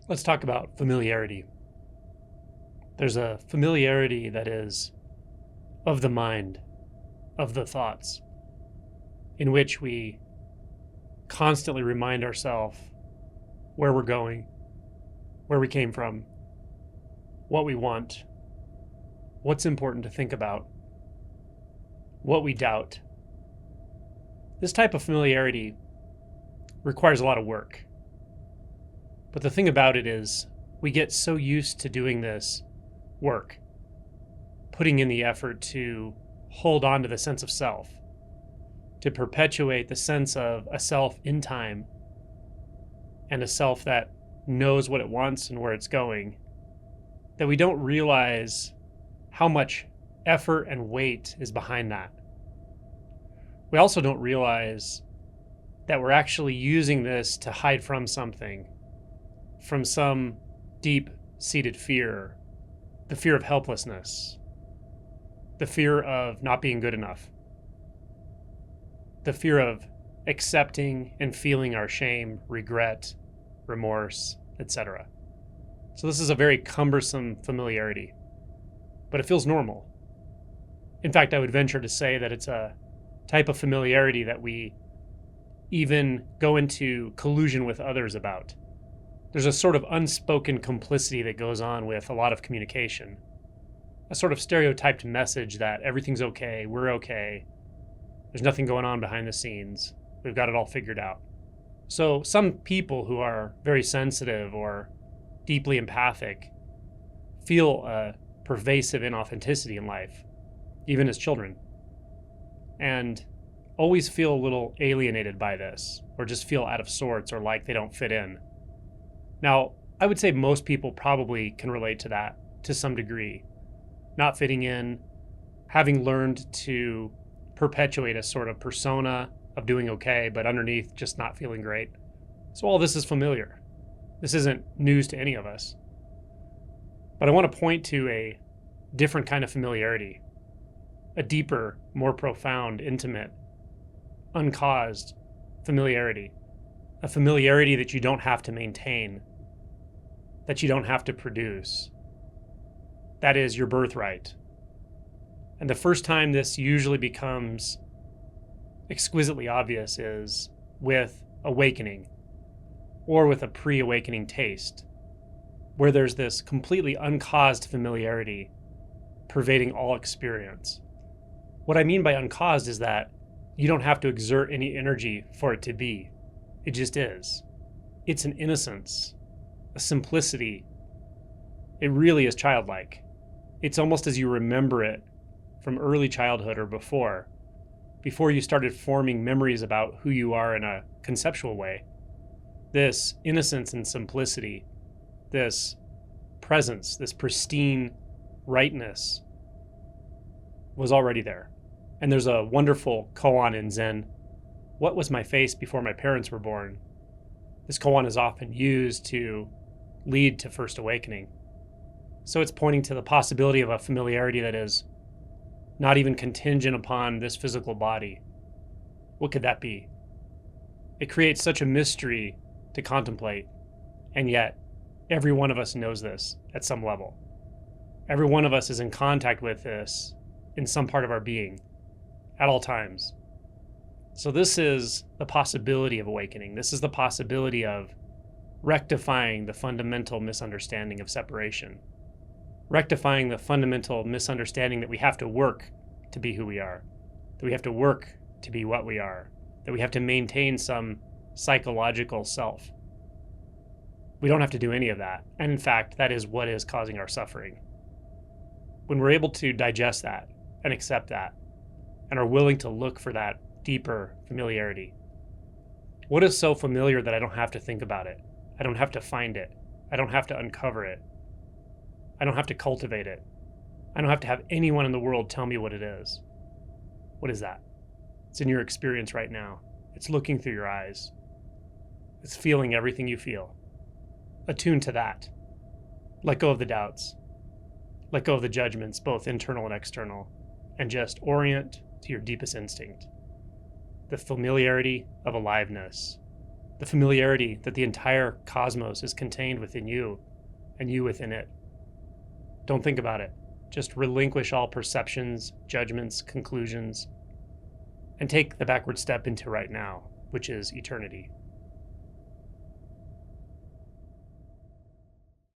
Let's talk about familiarity. There's a familiarity that is of the mind, of the thoughts, in which we constantly remind ourselves where we're going, where we came from, what we want, what's important to think about, what we doubt. This type of familiarity requires a lot of work. But the thing about it is, we get so used to doing this work, putting in the effort to hold on to the sense of self, to perpetuate the sense of a self in time and a self that knows what it wants and where it's going, that we don't realize how much effort and weight is behind that. We also don't realize that we're actually using this to hide from something, from some deep-seated fear, the fear of helplessness, the fear of not being good enough, the fear of accepting and feeling our shame, regret, remorse, etc. So this is a very cumbersome familiarity, but it feels normal. In fact, I would venture to say that it's a type of familiarity that we even go into collusion with others about. There's a sort of unspoken complicity that goes on with a lot of communication, a sort of stereotyped message that everything's okay, we're okay, there's nothing going on behind the scenes, we've got it all figured out. So some people who are very sensitive or deeply empathic feel a pervasive inauthenticity in life, even as children, and always feel a little alienated by this, or just feel out of sorts or like they don't fit in. Now, I would say most people probably can relate to that to some degree. Not fitting in, having learned to perpetuate a sort of persona of doing okay, but underneath just not feeling great. So all this is familiar. This isn't news to any of us. But I want to point to a different kind of familiarity, a deeper, more profound, intimate, uncaused familiarity, a familiarity that you don't have to maintain, that you don't have to produce. That is your birthright. And the first time this usually becomes exquisitely obvious is with awakening, or with a pre-awakening taste, where there's this completely uncaused familiarity pervading all experience. What I mean by uncaused is that you don't have to exert any energy for it to be. It just is. It's an innocence, a simplicity. It really is childlike. It's almost as you remember it from early childhood or before you started forming memories about who you are in a conceptual way. This innocence and simplicity, this presence, this pristine rightness was already there. And there's a wonderful koan in Zen, "What was my face before my parents were born?" This koan is often used to lead to first awakening. So it's pointing to the possibility of a familiarity that is not even contingent upon this physical body. What could that be? It creates such a mystery to contemplate, and yet every one of us knows this at some level. Every one of us is in contact with this in some part of our being at all times. So this is the possibility of awakening. This is the possibility of rectifying the fundamental misunderstanding of separation, rectifying the fundamental misunderstanding that we have to work to be who we are, that we have to work to be what we are, that we have to maintain some psychological self. We don't have to do any of that. And in fact, that is what is causing our suffering. When we're able to digest that and accept that and are willing to look for that deeper familiarity. What is so familiar that I don't have to think about it? I don't have to find it. I don't have to uncover it. I don't have to cultivate it. I don't have to have anyone in the world tell me what it is. What is that? It's in your experience right now. It's looking through your eyes. It's feeling everything you feel. Attune to that. Let go of the doubts. Let go of the judgments, both internal and external, and just orient to your deepest instinct. The familiarity of aliveness. the familiarity that the entire cosmos is contained within you and you within it. Don't think about it. Just relinquish all perceptions, judgments, conclusions, and take the backward step into right now, which is eternity.